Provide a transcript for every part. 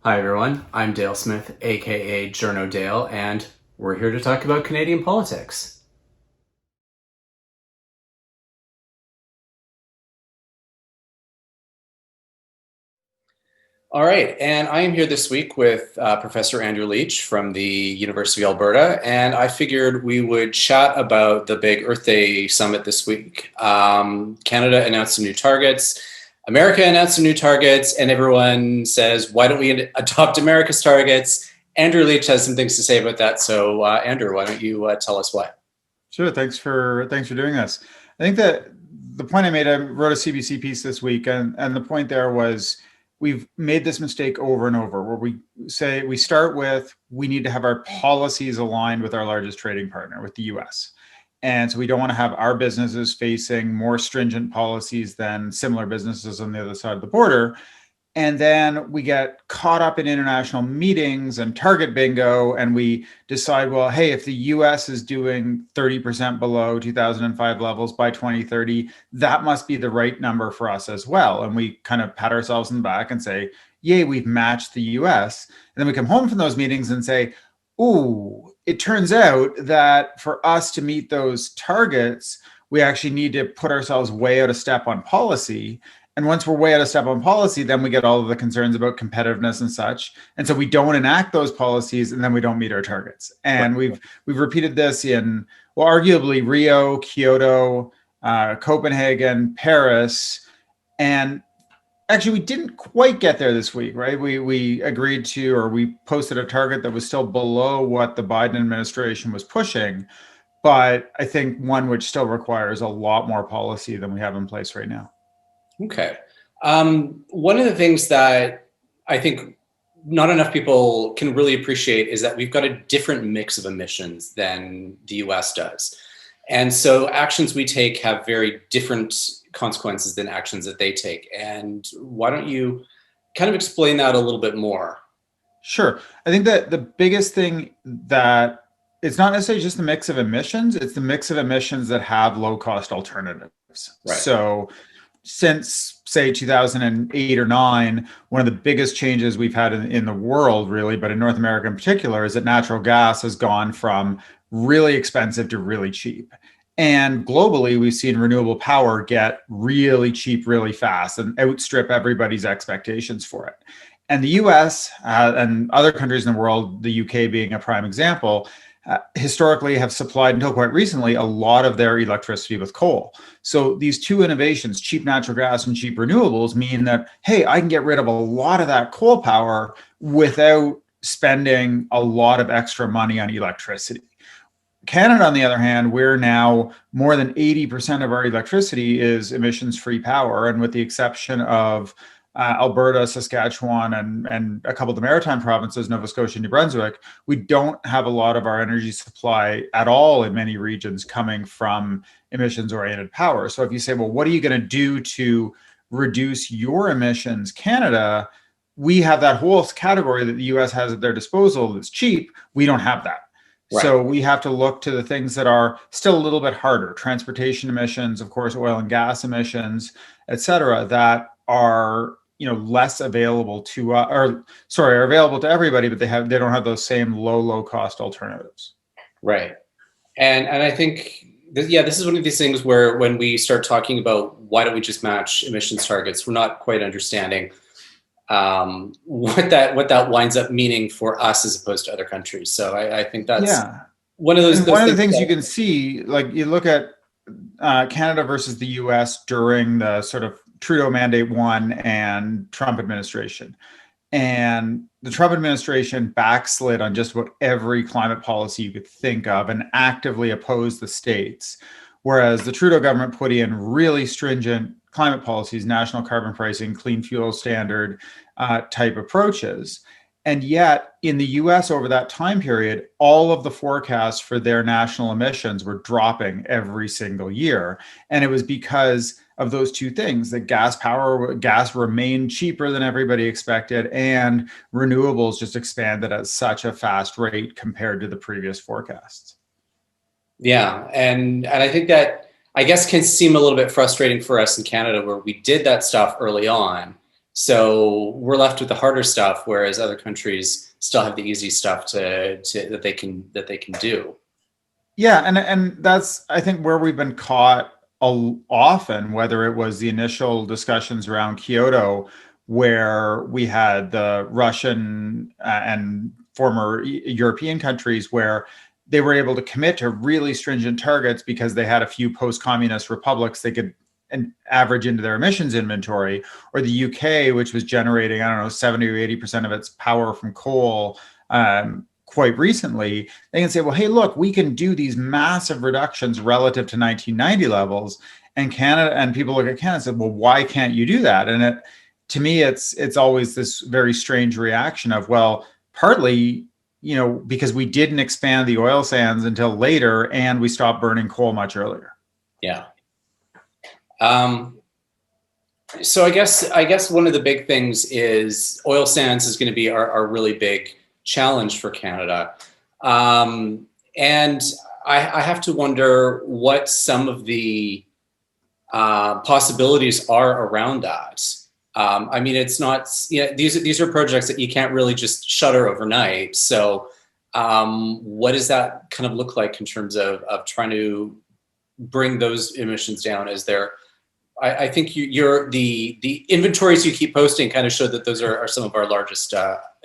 Hi everyone, I'm Dale Smith, aka Journo Dale, and we're here to talk about Canadian politics. All right, and I am here this week with Professor Andrew Leach from the University of Alberta, and I figured we would chat about the big Earth Day summit this week. Canada announced some new targets, America announced some new targets, and everyone says, why don't we adopt America's targets? Andrew Leach has some things to say about that, so Andrew, why don't you tell us why? Sure. Thanks for doing this. I think that the point I made, I wrote a CBC piece this week, and the point there was we've made this mistake over and over, where we say we start with we need to have our policies aligned with our largest trading partner, with the U.S. And so we don't want to have our businesses facing more stringent policies than similar businesses on the other side of the border. And then we get caught up in international meetings and target bingo, and we decide, well, hey, if the US is doing 30% below 2005 levels by 2030, that must be the right number for us as well. And we kind of pat ourselves in the back and say, yay, we've matched the US. And then we come home from those meetings and say, ooh, it turns out that for us to meet those targets, we actually need to put ourselves way out of step on policy. And once we're way out of step on policy, then we get all of the concerns about competitiveness and such. And so we don't enact those policies, and then we don't meet our targets. And Right. we've repeated this in, well, arguably Rio, Kyoto, Copenhagen, Paris, and actually we didn't quite get there this week, right? We agreed to, or we posted a target that was still below what the Biden administration was pushing, but I think one which still requires a lot more policy than we have in place right now. Okay. One of the things that I think not enough people can really appreciate is that we've got a different mix of emissions than the US does. And so actions we take have very different consequences than actions that they take. And why don't you kind of explain that a little bit more? Sure. I think that the biggest thing that it's not necessarily just the mix of emissions, it's the mix of emissions that have low cost alternatives. Right. So since say 2008 or 9, one of the biggest changes we've had in the world really, but in North America in particular, is that natural gas has gone from really expensive to really cheap. And globally, we've seen renewable power get really cheap really fast and outstrip everybody's expectations for it. And the US and other countries in the world, the UK being a prime example, historically have supplied until quite recently a lot of their electricity with coal. So these two innovations, cheap natural gas and cheap renewables, mean that, hey, I can get rid of a lot of that coal power without spending a lot of extra money on electricity. Canada, on the other hand, we're now more than 80% of our electricity is emissions free power. And with the exception of Alberta, Saskatchewan, and a couple of the maritime provinces, Nova Scotia and New Brunswick, we don't have a lot of our energy supply at all in many regions coming from emissions oriented power. So if you say, well, what are you going to do to reduce your emissions, Canada? We have that whole category that the US has at their disposal that's cheap. We don't have that. Right. So we have to look to the things that are still a little bit harder: transportation emissions, of course, oil and gas emissions, et cetera, that are less available to or sorry, are available to everybody, but they don't have those same low cost alternatives. Right. And I think yeah, this is one of these things where when we start talking about why don't we just match emissions targets, we're not quite understanding what that winds up meaning for us as opposed to other countries. So I think that's Yeah. one of those And those one of the things things you that can see, like you look at Canada versus the US during the sort of Trudeau Mandate 1 and Trump administration. And the Trump administration backslid on just about every climate policy you could think of and actively opposed the states. Whereas the Trudeau government put in really stringent climate policies, national carbon pricing, clean fuel standard type approaches. And yet, in the US over that time period, all of the forecasts for their national emissions were dropping every single year. And it was because of those two things: that gas remained cheaper than everybody expected, and renewables just expanded at such a fast rate compared to the previous forecasts. yeah, and I think that I guess can seem a little bit frustrating for us in Canada where we did that stuff early on. So we're left with the harder stuff, whereas other countries still have the easy stuff that they can do. Yeah, and that's I think where we've been caught often, whether it was the initial discussions around Kyoto, where we had the Russian and former European countries where they were able to commit to really stringent targets because they had a few post-communist republics they could average into their emissions inventory, or the UK, which was generating, I don't know, 70 or 80% of its power from coal quite recently, they can say, well, hey, look, we can do these massive reductions relative to 1990 levels. And Canada, and people look at Canada and say, well, why can't you do that? And to me, it's always this very strange reaction of, well, partly, because we didn't expand the oil sands until later and we stopped burning coal much earlier. Yeah. So I guess one of the big things is oil sands is going to be our really big challenge for Canada. And I have to wonder what some of the possibilities are around that. I mean, it's not, these are projects that you can't really just shutter overnight. So what does that kind of look like in terms of trying to bring those emissions down? Is there, I think the inventories you keep posting kind of show that those are some of our largest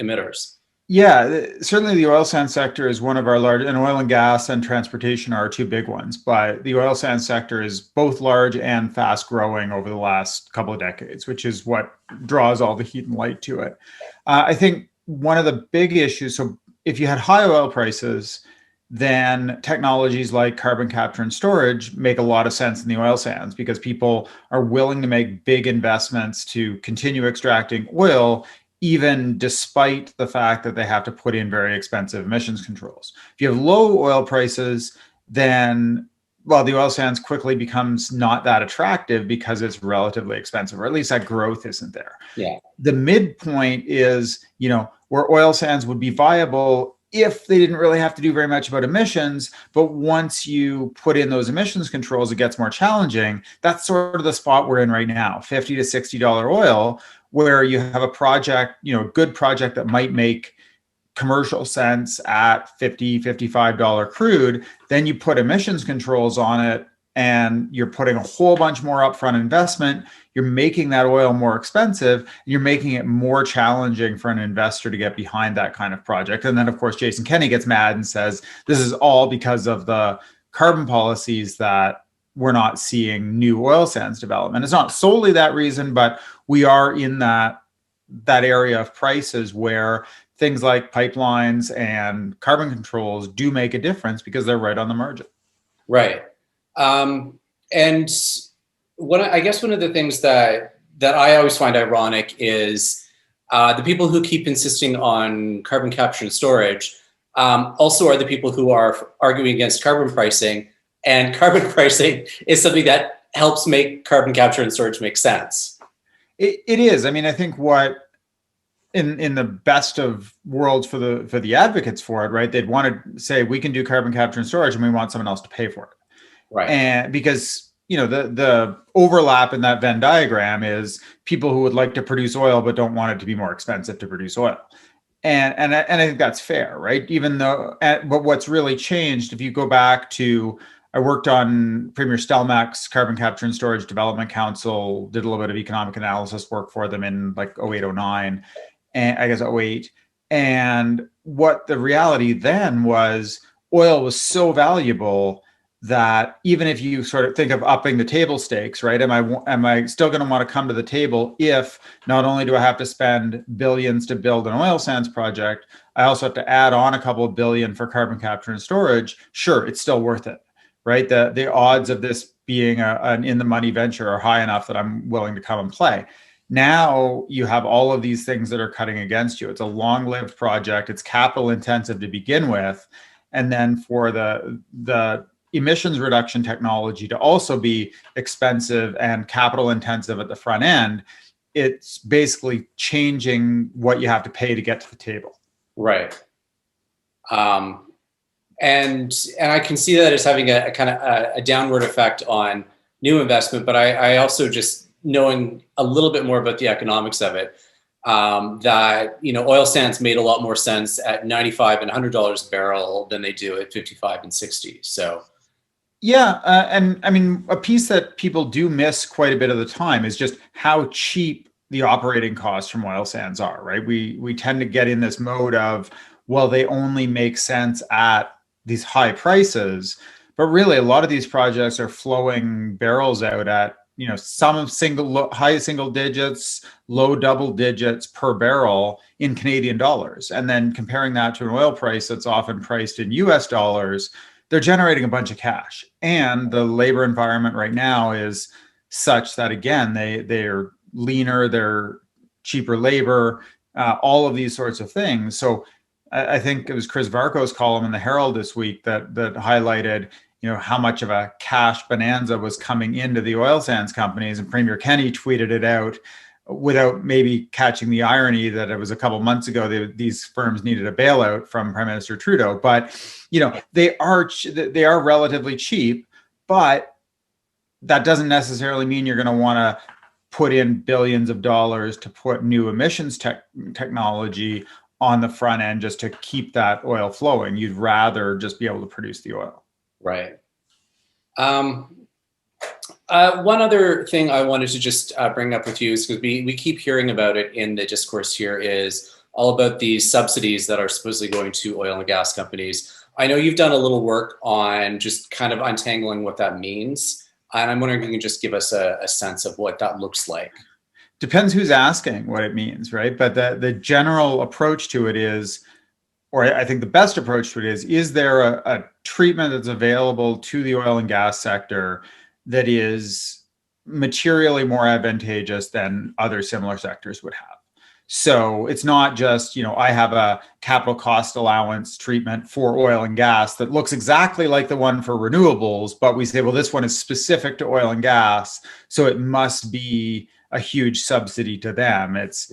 emitters. Yeah, certainly the oil sands sector is one of our large, and oil and gas and transportation are our two big ones. But the oil sands sector is both large and fast growing over the last couple of decades, which is what draws all the heat and light to it. I think one of the big issues, so if you had high oil prices, then technologies like carbon capture and storage make a lot of sense in the oil sands because people are willing to make big investments to continue extracting oil even despite the fact that they have to put in very expensive emissions controls. If you have low oil prices, then, well, the oil sands quickly becomes not that attractive because it's relatively expensive, or at least that growth isn't there. Yeah. The midpoint is, where oil sands would be viable if they didn't really have to do very much about emissions. But once you put in those emissions controls, it gets more challenging. That's sort of the spot we're in right now, $50 to $60 oil, where you have a project, a good project that might make commercial sense at $50, $55 crude. Then you put emissions controls on it and you're putting a whole bunch more upfront investment. You're making that oil more expensive. And you're making it more challenging for an investor to get behind that kind of project. And then, of course, Jason Kenney gets mad and says, this is all because of the carbon policies that we're not seeing new oil sands development. It's not solely that reason, but we are in that area of prices where things like pipelines and carbon controls do make a difference because they're right on the margin. Right. And I guess one of the things that I always find ironic is the people who keep insisting on carbon capture and storage also are the people who are arguing against carbon pricing. And carbon pricing is something that helps make carbon capture and storage make sense. It is. I mean, I think what in the best of worlds for the advocates for it, right? They'd want to say we can do carbon capture and storage, and we want someone else to pay for it, right? And because the overlap in that Venn diagram is people who would like to produce oil but don't want it to be more expensive to produce oil, and I think that's fair, right? Even though, but what's really changed, if you go back to, I worked on Premier Stelmach's Carbon Capture and Storage Development Council, did a little bit of economic analysis work for them in like 08, 09, and I guess 08. And what the reality then was, oil was so valuable that even if you sort of think of upping the table stakes, right? Am I still going to want to come to the table if not only do I have to spend billions to build an oil sands project, I also have to add on a couple of billion for carbon capture and storage? Sure, it's still worth it, right? The odds of this being an in the money venture are high enough that I'm willing to come and play. Now you have all of these things that are cutting against you. It's a long-lived project. It's capital intensive to begin with, and then for the emissions reduction technology to also be expensive and capital intensive at the front end, it's basically changing what you have to pay to get to the table. Right. And I can see that as having a kind of a downward effect on new investment, but I also just knowing a little bit more about the economics of it, that oil sands made a lot more sense at 95 and $100 a barrel than they do at 55 and 60. So Yeah, and I mean, a piece that people do miss quite a bit of the time is just how cheap the operating costs from oil sands are, right? We tend to get in this mode of, well, they only make sense at these high prices, but really a lot of these projects are flowing barrels out at, some high single digits, low double digits per barrel in Canadian dollars. And then comparing that to an oil price that's often priced in US dollars, they're generating a bunch of cash. And the labor environment right now is such that, again, they're leaner, they're cheaper labor, all of these sorts of things. So I think it was Chris Varco's column in the Herald this week that highlighted, how much of a cash bonanza was coming into the oil sands companies, and Premier Kenney tweeted it out without maybe catching the irony that it was a couple months ago these firms needed a bailout from Prime Minister Trudeau. But they are relatively cheap, but that doesn't necessarily mean you're going to want to put in billions of dollars to put new emissions technology on the front end just to keep that oil flowing. You'd rather just be able to produce the oil. Right. One other thing I wanted to just bring up with you is because we keep hearing about it in the discourse here, is all about these subsidies that are supposedly going to oil and gas companies. I know you've done a little work on just kind of untangling what that means. And I'm wondering if you can just give us a sense of what that looks like. Depends who's asking what it means, right? But the general approach to it is, or I think the best approach to it is there a treatment that's available to the oil and gas sector that is materially more advantageous than other similar sectors would have? So it's not just, I have a capital cost allowance treatment for oil and gas that looks exactly like the one for renewables, but we say, well, this one is specific to oil and gas, so it must be a huge subsidy to them. It's,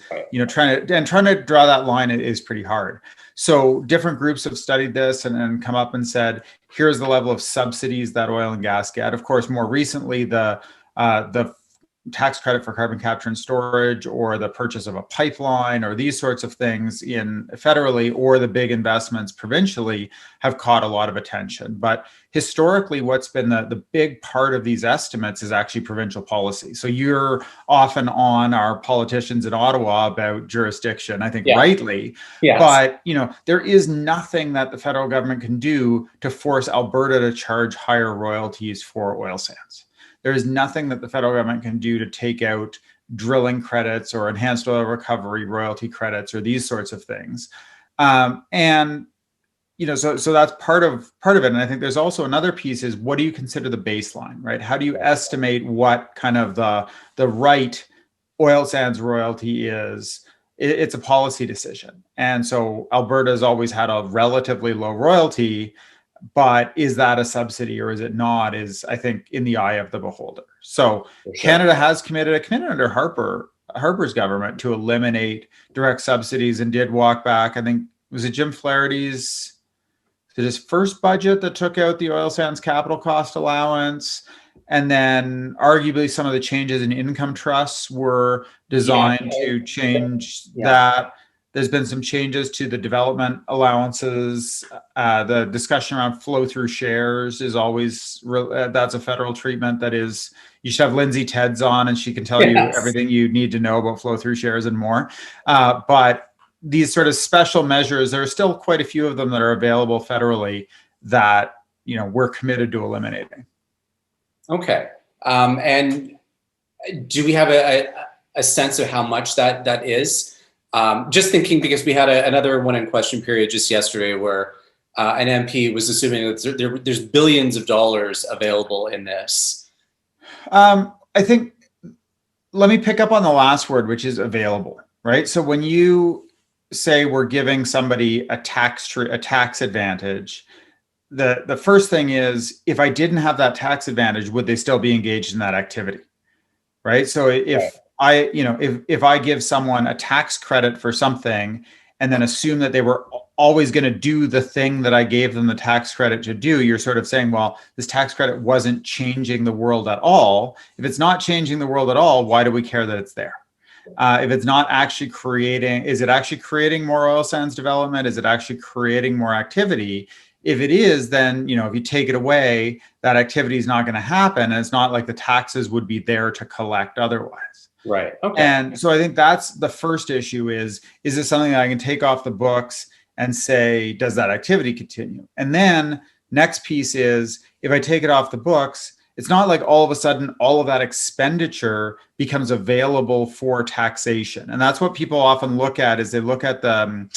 trying to draw that line is pretty hard. So different groups have studied this and come up and said, here's the level of subsidies that oil and gas get. Of course, more recently, the tax credit for carbon capture and storage, or the purchase of a pipeline, or these sorts of things in federally, or the big investments provincially, have caught a lot of attention. But historically, what's been the big part of these estimates is actually provincial policy. So you're often on our politicians in Ottawa about jurisdiction, I think rightly. Yes. But there is nothing that the federal government can do to force Alberta to charge higher royalties for oil sands. There is nothing that the federal government can do to take out drilling credits or enhanced oil recovery royalty credits or these sorts of things. So that's part of it. And I think there's also another piece is, what do you consider the baseline, right? How do you estimate what kind of the right oil sands royalty is? It's a policy decision. And so Alberta has always had a relatively low royalty, but is that a subsidy or is it not, is, I think, in the eye of the beholder. So sure. Canada has committed under Harper's government to eliminate direct subsidies, and did walk back, I think, was it Jim Flaherty's, his first budget that took out the oil sands capital cost allowance. And then arguably some of the changes in income trusts were designed to change that. There's been some changes to the development allowances. The discussion around flow-through shares is always, that's a federal treatment that is, you should have Lindsay Tedds on and she can tell you everything you need to know about flow-through shares and more. But these sort of special measures, there are still quite a few of them that are available federally that, we're committed to eliminating. Okay. And do we have a sense of how much that is? Just thinking, because we had another one in question period just yesterday where an MP was assuming that there's billions of dollars available in this. I think, let me pick up on the last word, which is available, right? So when you say we're giving somebody a tax advantage, the first thing is, if I didn't have that tax advantage, would they still be engaged in that activity, right? So if I give someone a tax credit for something and then assume that they were always going to do the thing that I gave them the tax credit to do. You're sort of saying, well, this tax credit wasn't changing the world at all. If it's not changing the world at all, why do we care that it's there? If it's not actually creating, is it actually creating more oil sands development? Is it actually creating more activity? If it is, then, you know, if you take it away, that activity is not going to happen. And it's not like the taxes would be there to collect otherwise. Right. Okay. And so I think that's the first issue is this something that I can take off the books and say, does that activity continue? And then next piece is, if I take it off the books, it's not like all of a sudden all of that expenditure becomes available for taxation. And that's what people often look at, is they look at the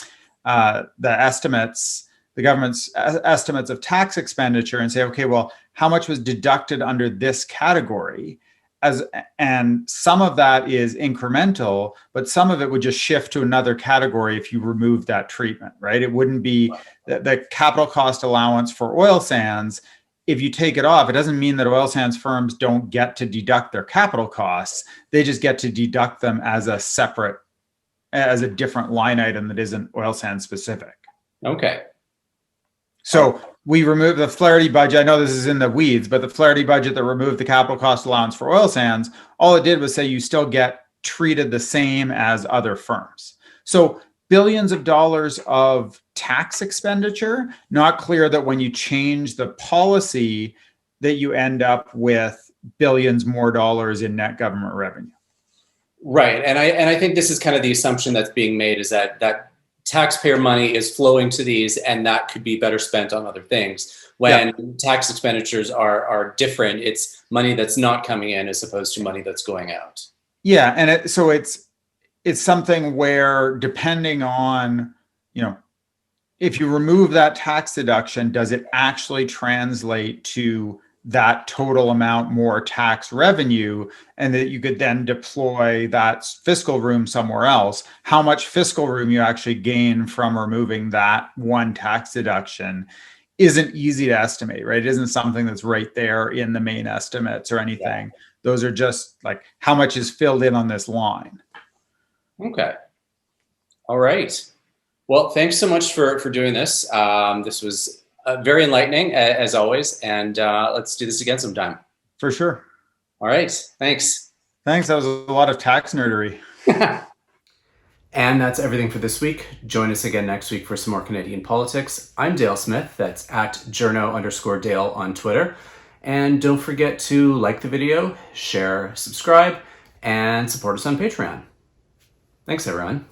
estimates, the government's estimates of tax expenditure, and say, okay, well, how much was deducted under this category? And some of that is incremental, but some of it would just shift to another category if you remove that treatment, right? It wouldn't be the capital cost allowance for oil sands. If you take it off, it doesn't mean that oil sands firms don't get to deduct their capital costs. They just get to deduct them as a different line item that isn't oil sands specific. Okay. So we removed the Flaherty budget. I know this is in the weeds, but the Flaherty budget that removed the capital cost allowance for oil sands, all it did was say you still get treated the same as other firms. So billions of dollars of tax expenditure, not clear that when you change the policy that you end up with billions more dollars in net government revenue. Right. And I think this is kind of the assumption that's being made, is that taxpayer money is flowing to these, and that could be better spent on other things. When tax expenditures are different, it's money that's not coming in as opposed to money that's going out. Yeah, and it's something where, depending on, you know, if you remove that tax deduction, does it actually translate to that total amount more tax revenue, and that you could then deploy that fiscal room somewhere else? How much fiscal room you actually gain from removing that one tax deduction isn't easy to estimate, right? It isn't something that's right there in the main estimates or anything. Yeah. Those are just like, how much is filled in on this line. Okay. All right. Well, thanks so much for doing this. This was very enlightening, as always, and let's do this again sometime. For sure. All right. Thanks. Thanks. That was a lot of tax nerdery. And that's everything for this week. Join us again next week for some more Canadian politics. I'm Dale Smith. That's at journo_Dale on Twitter. And don't forget to like the video, share, subscribe, and support us on Patreon. Thanks, everyone.